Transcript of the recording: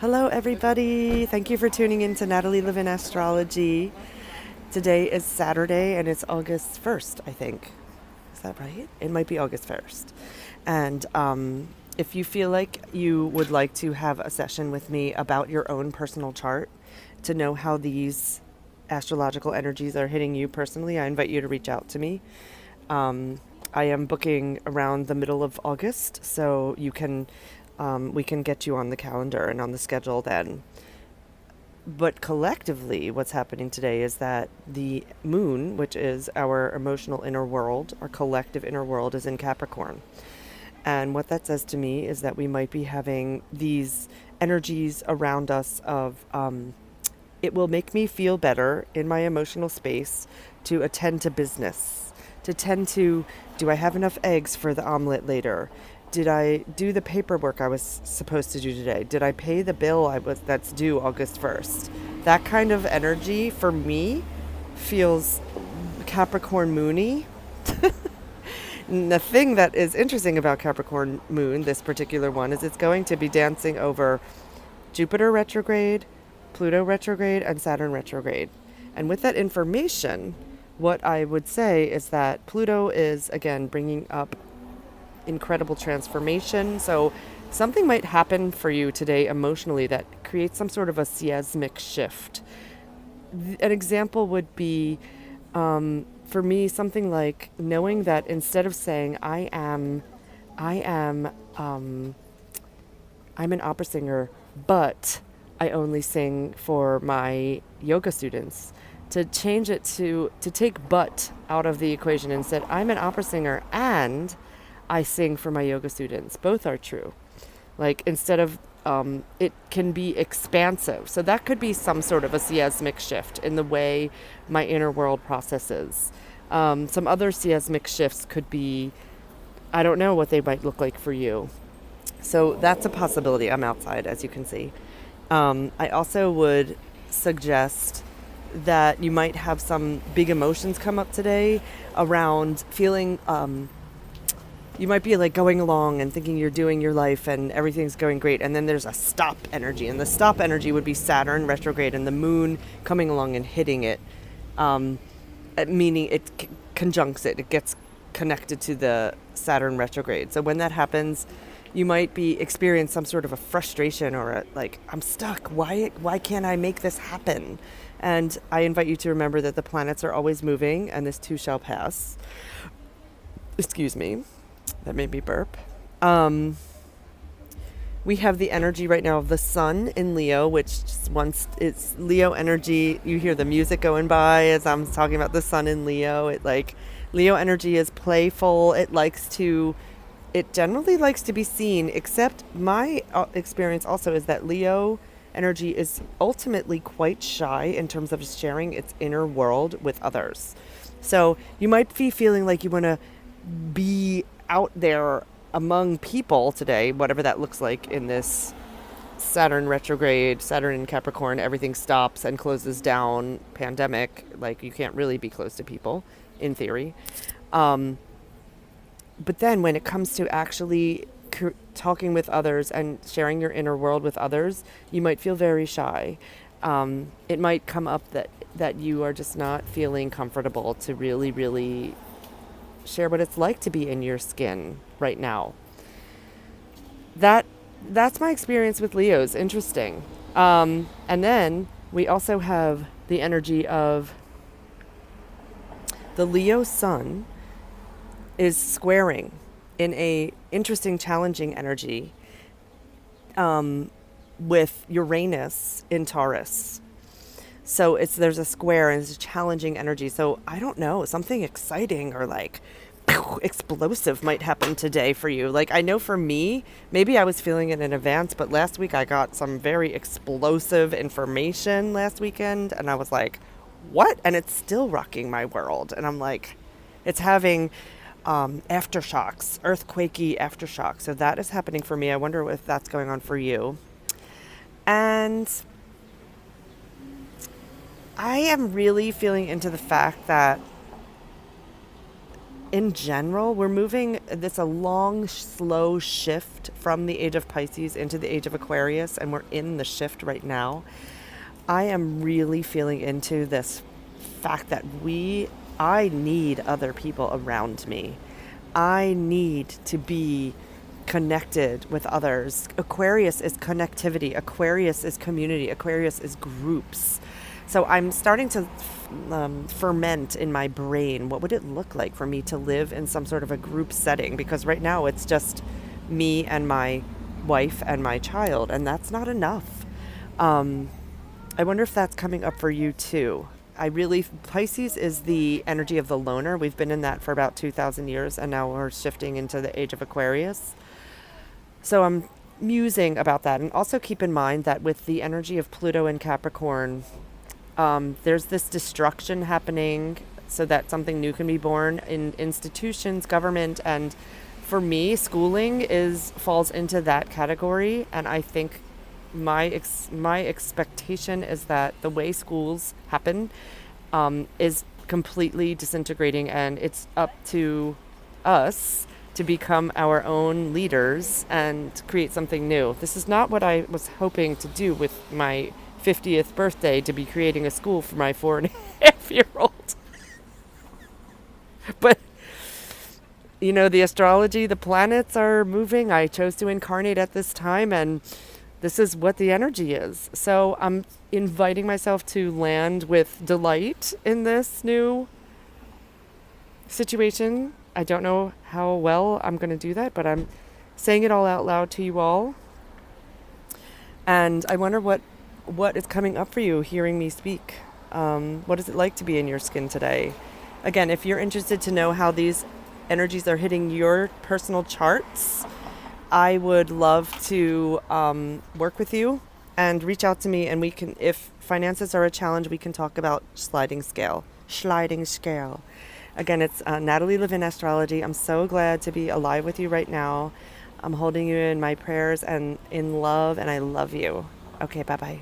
Hello, everybody. Thank you for tuning in to Natalie Levin Astrology. Today is Saturday and it's August 1st, I think. Is that right? It might be August 1st. And if you feel like you would like to have a session with me about your own personal chart to know how these astrological energies are hitting you personally, I invite you to reach out to me. I am booking around the middle of August, so we can get you on the calendar and on the schedule then. But collectively, what's happening today is that the moon, which is our emotional inner world, our collective inner world, is in Capricorn. And what that says to me is that we might be having these energies around us of it will make me feel better in my emotional space to attend to business, to tend to, do I have enough eggs for the omelet later? Did I do the paperwork I was supposed to do today? Did I pay the bill that's due August 1st? That kind of energy for me feels Capricorn moony. And the thing that is interesting about Capricorn moon, this particular one, is it's going to be dancing over Jupiter retrograde, Pluto retrograde, and Saturn retrograde. And with that information, what I would say is that Pluto is, again, bringing up incredible transformation. So something might happen for you today emotionally that creates some sort of a seismic shift. An example would be, for me, something like knowing that instead of saying I'm an opera singer, but I only sing for my yoga students, to change it to take but out of the equation and said, I'm an opera singer and I sing for my yoga students. Both are true. Like instead of, it can be expansive. So that could be some sort of a seismic shift in the way my inner world processes. Some other seismic shifts could be, I don't know what they might look like for you. So that's a possibility. I'm outside, as you can see. I also would suggest that you might have some big emotions come up today around feeling, you might be like going along and thinking you're doing your life and everything's going great. And then there's a stop energy. And the stop energy would be Saturn retrograde and the moon coming along and hitting it, meaning it conjuncts it. It gets connected to the Saturn retrograde. So when that happens, you might be experience some sort of a frustration or like, I'm stuck. Why can't I make this happen? And I invite you to remember that the planets are always moving and this too shall pass. Excuse me. That made me burp. We have the energy right now of the sun in Leo, which once it's Leo energy. You hear the music going by as I'm talking about the sun in Leo. Leo energy is playful. It generally likes to be seen, except my experience also is that Leo energy is ultimately quite shy in terms of sharing its inner world with others. So you might be feeling like you want to be out there among people today, whatever that looks like in this Saturn retrograde, Saturn in Capricorn, everything stops and closes down, pandemic, like you can't really be close to people in theory. But then when it comes to actually talking with others and sharing your inner world with others, you might feel very shy. It might come up that you are just not feeling comfortable to really, really share what it's like to be in your skin right now. That's my experience with Leos. Interesting. And then we also have the energy of the Leo sun is squaring in a interesting, challenging energy with Uranus in Taurus. So there's a square and it's a challenging energy. So I don't know, something exciting or like explosive might happen today for you. Like I know for me, maybe I was feeling it in advance, but last week I got some very explosive information last weekend and I was like, what? And it's still rocking my world. And I'm like, it's having aftershocks, earthquakey aftershocks. So that is happening for me. I wonder if that's going on for you. And I am really feeling into the fact that in general, we're moving, this a long, slow shift from the age of Pisces into the age of Aquarius, and we're in the shift right now. I am really feeling into this fact that I need other people around me. I need to be connected with others. Aquarius is connectivity. Aquarius is community. Aquarius is groups. So I'm starting to ferment in my brain. What would it look like for me to live in some sort of a group setting? Because right now it's just me and my wife and my child, and that's not enough. I wonder if that's coming up for you too. Pisces is the energy of the loner. We've been in that for about 2,000 years, and now we're shifting into the age of Aquarius. So I'm musing about that. And also keep in mind that with the energy of Pluto and Capricorn, there's this destruction happening so that something new can be born in institutions, government, and for me, schooling falls into that category. And I think my expectation is that the way schools happen is completely disintegrating, and it's up to us to become our own leaders and create something new. This is not what I was hoping to do with my 50th birthday, to be creating a school for my 4.5-year-old. But, the astrology, the planets are moving. I chose to incarnate at this time, and this is what the energy is. So I'm inviting myself to land with delight in this new situation. I don't know how well I'm going to do that, but I'm saying it all out loud to you all. And I wonder what is coming up for you hearing me speak. What is it like to be in your skin today? Again, if you're interested to know how these energies are hitting your personal charts, I would love to work with you and reach out to me, and we can, if finances are a challenge, we can talk about sliding scale. Again, it's Natalie Levin Astrology. I'm so glad to be alive with you right now. I'm holding you in my prayers and in love, and I love you. Okay, bye-bye.